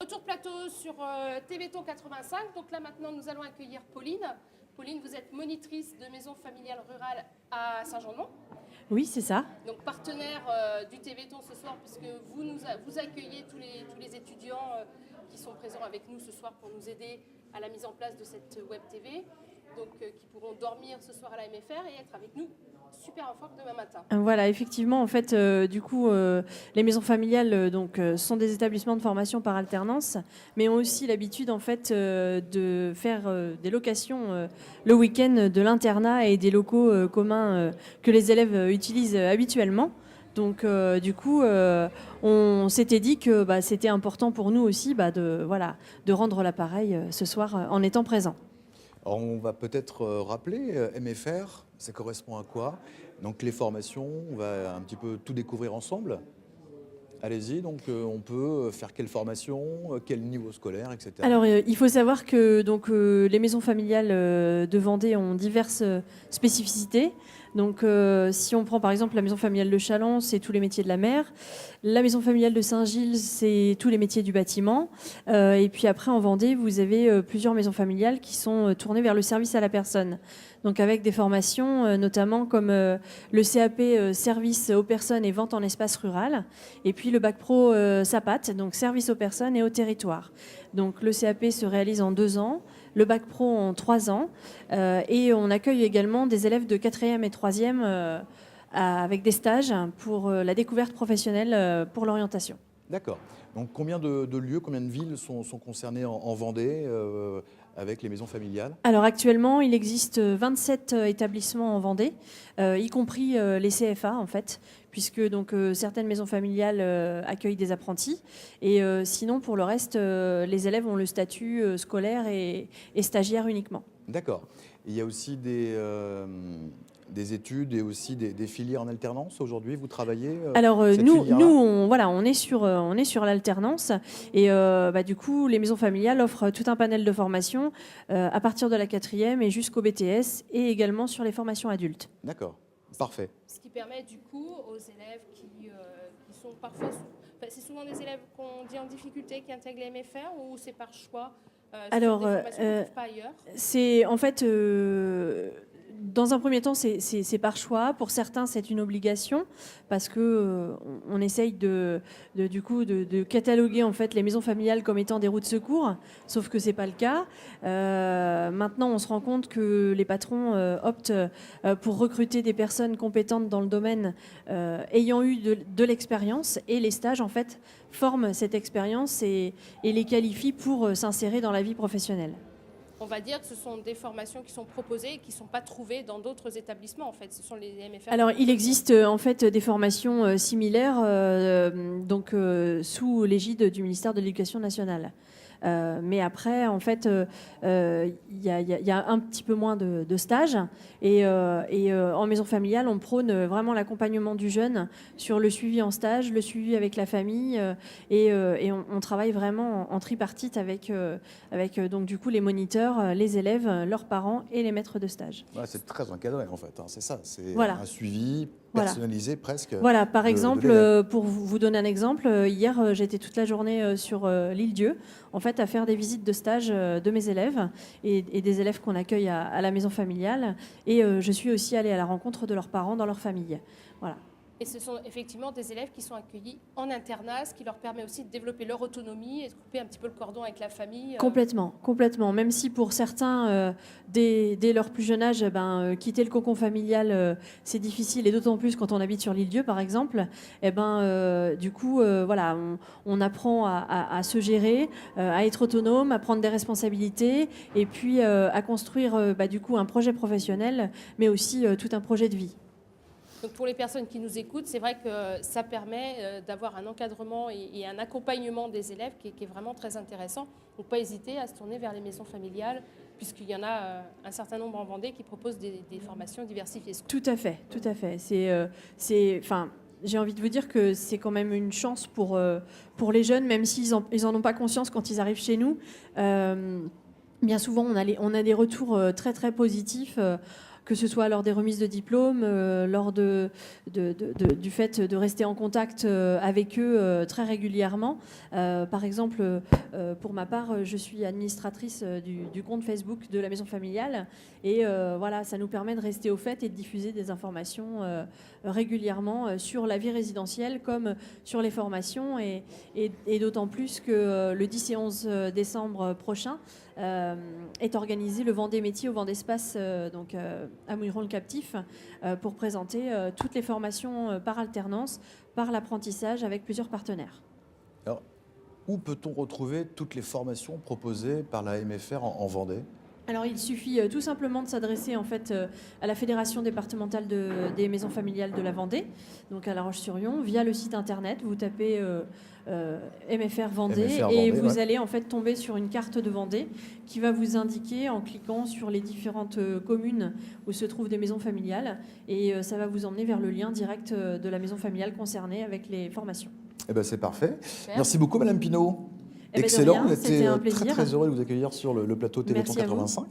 retour plateau sur TVTON 85. Donc là maintenant nous allons accueillir Pauline. Pauline, vous êtes monitrice de maison familiale rurale à Saint-Jean-de-Mont. Oui, c'est ça. Donc partenaire du TVTON ce soir, puisque vous accueillez tous les étudiants qui sont présents avec nous ce soir pour nous aider à la mise en place de cette web TV. Donc qui pourront dormir ce soir à la MFR et être avec nous super en forme demain matin. Voilà, effectivement, en fait, les maisons familiales sont des établissements de formation par alternance, mais ont aussi l'habitude, en fait, de faire des locations le week-end de l'internat et des locaux communs que les élèves utilisent habituellement. Donc, on s'était dit que c'était important pour nous aussi de rendre l'appareil ce soir en étant présent. Alors on va peut-être rappeler MFR, ça correspond à quoi? Donc les formations, on va un petit peu tout découvrir ensemble. Allez-y, donc on peut faire quelle formation, quel niveau scolaire, etc. Alors il faut savoir que les maisons familiales de Vendée ont diverses spécificités. Donc si on prend par exemple la maison familiale de Challans, c'est tous les métiers de la mer. La maison familiale de Saint-Gilles, c'est tous les métiers du bâtiment. Et puis après en Vendée, vous avez plusieurs maisons familiales qui sont tournées vers le service à la personne. Donc avec des formations notamment comme le CAP service aux personnes et vente en espace rural. Et puis le bac pro SAPAT, donc service aux personnes et au territoire. Donc le CAP se réalise en 2 ans, le bac pro en 3 ans. Et on accueille également des élèves de 4e et 3e avec des stages pour la découverte professionnelle pour l'orientation. D'accord. Donc combien de lieux, combien de villes sont concernés en Vendée avec les maisons familiales? Alors actuellement, il existe 27 établissements en Vendée, y compris les CFA en fait, puisque certaines maisons familiales accueillent des apprentis. Et sinon, pour le reste, les élèves ont le statut scolaire et stagiaire uniquement. D'accord. Il y a aussi des études et aussi des filières en alternance aujourd'hui. Vous travaillez Alors cette nous, filière-là on est sur l'alternance et du coup les maisons familiales offrent tout un panel de formations à partir de la 4e et jusqu'au BTS et également sur les formations adultes. D'accord, parfait. Ce qui permet du coup aux élèves qui sont parfois, c'est souvent des élèves qu'on dit en difficulté qui intègrent les MFR ou c'est par choix? Alors, des formations qu'on ne trouve pas ailleurs. c'est en fait, dans un premier temps, c'est par choix. Pour certains, c'est une obligation parce que on essaye de cataloguer en fait les maisons familiales comme étant des routes de secours, sauf que c'est pas le cas. Maintenant, on se rend compte que les patrons optent pour recruter des personnes compétentes dans le domaine, ayant eu de l'expérience, et les stages en fait forment cette expérience et les qualifient pour s'insérer dans la vie professionnelle. On va dire que ce sont des formations qui sont proposées et qui ne sont pas trouvées dans d'autres établissements, en fait. Ce sont les MFR. Alors, il existe en fait des formations similaires sous l'égide du ministère de l'Éducation nationale. Mais après, en fait, il y a un petit peu moins de stages. Et en maison familiale, on prône vraiment l'accompagnement du jeune sur le suivi en stage, le suivi avec la famille. Et on travaille vraiment en tripartite avec donc, du coup, les moniteurs, les élèves, leurs parents et les maîtres de stage. Ouais, c'est très encadré en fait, hein, c'est ça. C'est voilà. Un suivi personnalisé presque. Voilà, par exemple, pour vous donner un exemple, hier j'étais toute la journée sur l'île Dieu, en fait, à faire des visites de stage de mes élèves et des élèves qu'on accueille à la maison familiale. Et je suis aussi allée à la rencontre de leurs parents dans leur famille. Voilà. Et ce sont effectivement des élèves qui sont accueillis en internat, ce qui leur permet aussi de développer leur autonomie et de couper un petit peu le cordon avec la famille. Complètement. Même si pour certains, dès leur plus jeune âge, quitter le cocon familial, c'est difficile, et d'autant plus quand on habite sur l'île Dieu, par exemple. On apprend à se gérer, à être autonome, à prendre des responsabilités, et puis à construire un projet professionnel, mais aussi tout un projet de vie. Donc pour les personnes qui nous écoutent, c'est vrai que ça permet d'avoir un encadrement et un accompagnement des élèves qui est vraiment très intéressant. Donc pas hésiter à se tourner vers les maisons familiales, puisqu'il y en a un certain nombre en Vendée qui proposent des formations diversifiées. Tout à fait. J'ai envie de vous dire que c'est quand même une chance pour les jeunes, même s'ils en ont pas conscience quand ils arrivent chez nous. Bien souvent, on a des retours très très positifs. que ce soit lors des remises de diplômes, lors du fait de rester en contact avec eux très régulièrement. Par exemple, pour ma part, je suis administratrice du compte Facebook de la maison familiale et voilà, ça nous permet de rester au fait et de diffuser des informations régulièrement sur la vie résidentielle comme sur les formations et d'autant plus que le 10 et 11 décembre prochain est organisé le Vendée Métiers au Vendée Espace donc à Mouilleron-le-Captif pour présenter toutes les formations par alternance, par l'apprentissage avec plusieurs partenaires. Alors, où peut-on retrouver toutes les formations proposées par la MFR en Vendée ? Alors, il suffit tout simplement de s'adresser en fait à la Fédération départementale des maisons familiales de la Vendée, donc à La Roche-sur-Yon, via le site internet. Vous tapez MFR Vendée et vous allez en fait tomber sur une carte de Vendée qui va vous indiquer en cliquant sur les différentes communes où se trouvent des maisons familiales et ça va vous emmener vers le lien direct de la maison familiale concernée avec les formations. Eh ben, c'est parfait. Merci beaucoup, Madame Pinault. Eh ben, excellent, on était un plaisir. très heureux de vous accueillir sur le plateau Téléthon 85.